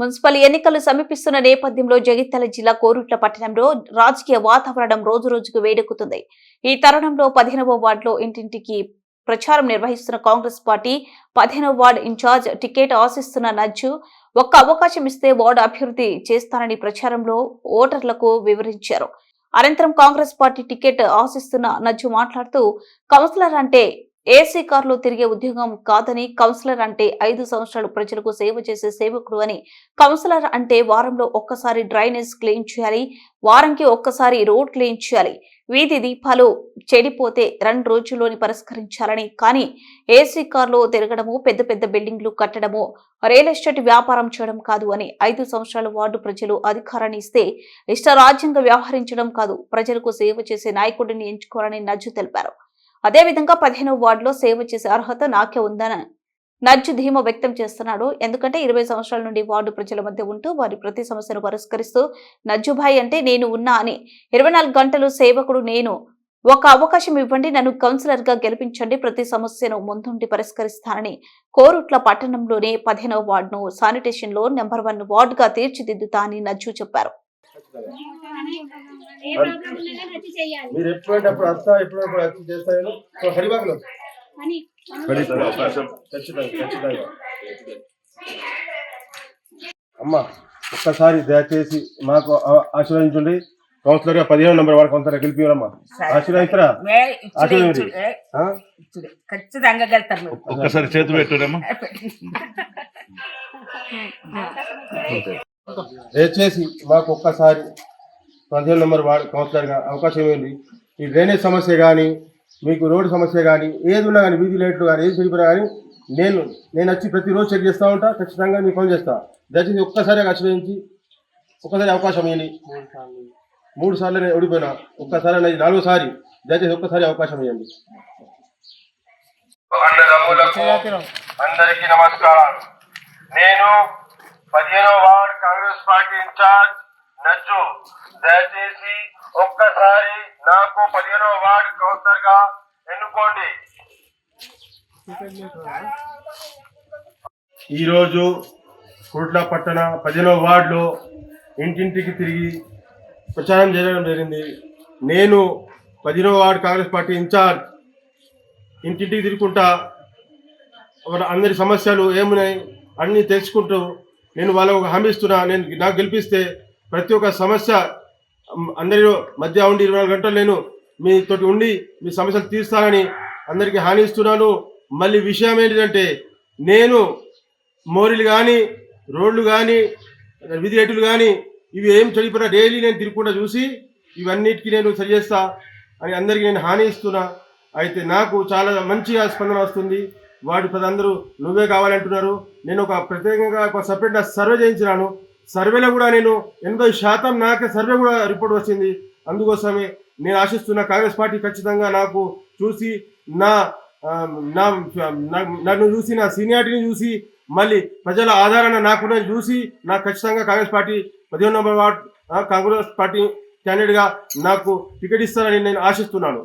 Municipal ఎన్నికలు సమీపిస్తున్న నేపథ్యంలో జగిత్యాల జిల్లా కోరుట్ల పట్టణంలో రాజకీయ వాతావరణం రోజురోజుకు వేడెక్కుతుంది. ఈ తరుణంలో 15వ వార్డులో ఇంటింటికి ప్రచారం నిర్వహిస్తున్న కాంగ్రెస్ పార్టీ 15వ వార్డు ఇన్ఛార్జ్ టికెట్ ఆశిస్తున్న నజ్జు ఒక్క అవకాశం ఇస్తే వార్డు అభివృద్ధి చేస్తానని ప్రచారంలో ఓటర్లకు వివరించారు. అనంతరం కాంగ్రెస్ పార్టీ టికెట్ ఆశిస్తున్న నజ్జు మాట్లాడుతూ కౌన్సిలర్ అంటే ఏసీ కారులో తిరిగే ఉద్యోగం కాదని, కౌన్సిలర్ అంటే 5 సంవత్సరాలు ప్రజలకు సేవ చేసే సేవకుడు అని, కౌన్సిలర్ అంటే వారంలో ఒక్కసారి డ్రైనేజ్ క్లీన్ చేయాలి, వారంకి ఒక్కసారి రోడ్ క్లీన్ చేయాలి, వీధి దీపాలు చెడిపోతే 2 రోజుల్లోని పరిష్కరించాలని, కానీ ఏసీ కారులో తిరగడము, పెద్ద పెద్ద బిల్డింగ్లు కట్టడము, రియల్ ఎస్టేట్ వ్యాపారం చేయడం కాదు అని, 5 సంవత్సరాల వార్డు ప్రజలు అధికారాన్ని ఇస్తే ఇష్టరాజ్యంగా వ్యవహరించడం కాదు, ప్రజలకు సేవ చేసే నాయకుడిని ఎంచుకోవాలని నజ్జు తెలిపారు. అదేవిధంగా 15వ వార్డులో సేవ చేసే అర్హత నాకే ఉందని నజ్జు ధీమా వ్యక్తం చేస్తున్నాడు. ఎందుకంటే 20 సంవత్సరాల నుండి వార్డు ప్రజల మధ్య ఉంటూ వారి ప్రతి సమస్యను పరిష్కరిస్తూ నజ్జుభాయ్ అంటే నేను ఉన్నా అని, 24 గంటలు సేవకుడు నేను, ఒక అవకాశం ఇవ్వండి, నన్ను కౌన్సిలర్ గా గెలిపించండి, ప్రతి సమస్యను ముందుండి పరిష్కరిస్తానని కోరుట్ల పట్టణంలోనే 15వ వార్డును శానిటేషన్ లో నెంబర్ 1 వార్డుగా తీర్చిదిద్దుతా అని నజ్జు చెప్పారు. మీరు ఎప్పుడప్పుడు వస్తా ఎప్పుడప్పుడు వచ్చి చేస్తాను హరిబాగులో అమ్మ ఒక్కసారి దయచేసి మాకు ఆశీర్వదించండి. కౌన్సిలర్ గా 15వ నంబర్ వాడు కౌన్సిలర్ గెలిపిరమ్మా. ఆశీర్వదిస్తారా? ఖచ్చితంగా గెలుతారు. ఒక్కసారి చేతి పెట్టురమ్మా. దయచేసి మాకు ఒక్కసారి 15వ నంబర్ వార్డు కౌన్సిలర్గా అవకాశం ఇవ్వండి. ఈ డ్రైనేజ్ సమస్య కానీ, మీకు రోడ్డు సమస్య కానీ, ఏది ఉన్నా కానీ, వీధి లైట్లు కానీ, ఏది చెడిపోయినా కానీ నేను వచ్చి ప్రతిరోజు చెక్ చేస్తూ ఉంటా. ఖచ్చితంగా మీకు ఫోన్ చేస్తా. దయచేసి ఒక్కసారి ఆశీర్వదించి ఒక్కసారి అవకాశం ఇవ్వండి. 3 సార్లు నేను ఓడిపోయినా, ఒక్కసారి అనేది 4వసారి. దయచేసి ఒక్కసారి అవకాశం ఇవ్వండి. అందరికీ నమస్కారం. నేను 15వ ward Congress party incharge Najju. దయచేసి ఒక్కసారి నాకు 15వ వార్డు కౌన్సిలర్ గా ఎన్నుకోండి. ఈరోజు కోట్ల పట్టణ 15వ వార్డులో ఇంటింటికి తిరిగి ప్రచారం చేయడం జరిగింది. నేను 15వ వార్డు కాంగ్రెస్ పార్టీ ఇన్ఛార్జ్ ఇంటింటికి తిరుగుకుంటా అందరి సమస్యలు ఏమున్నాయి అన్నీ తెలుసుకుంటూ నేను వాళ్ళకు హామీ ఇస్తున్నా. నాకు గెలిపిస్తే ప్రతి ఒక్క సమస్య అందరి మధ్య ఉండి 24 గంటలు నేను మీతోటి ఉండి మీ సమస్యలు తీర్స్తానని అందరికీ హామీ ఇస్తున్నాను. మళ్ళీ విషయం ఏంటంటే, నేను మోరీలు కానీ, రోడ్లు కానీ, విధి రేట్లు కానీ ఇవి ఏం చెడిపోయినా డైలీ నేను తిరుగుకుండా చూసి ఇవన్నిటికీ నేను సరి చేస్తా అని అందరికీ నేను హామీ ఇస్తున్నా. అయితే నాకు చాలా మంచిగా స్పందన వస్తుంది. వాటి ప్రజలందరూ నువ్వే కావాలంటున్నారు. నేను ఒక ప్రత్యేకంగా ఒక సపరేట్గా సర్వే చేయించినాను. సర్వేలో కూడా నేను 80% నాకే సర్వే కూడా రిపోర్ట్ వచ్చింది. అందుకోసమే నేను ఆశిస్తున్న కాంగ్రెస్ పార్టీ ఖచ్చితంగా నాకు చూసి నన్ను చూసి నా సీనియారిటీని చూసి మళ్ళీ ప్రజల ఆదరణ నాకున్న చూసి నాకు ఖచ్చితంగా కాంగ్రెస్ పార్టీ 15వ నంబర్ వార్డు కాంగ్రెస్ పార్టీ క్యాండిడేట్గా నాకు టికెట్ ఇస్తారని నేను ఆశిస్తున్నాను.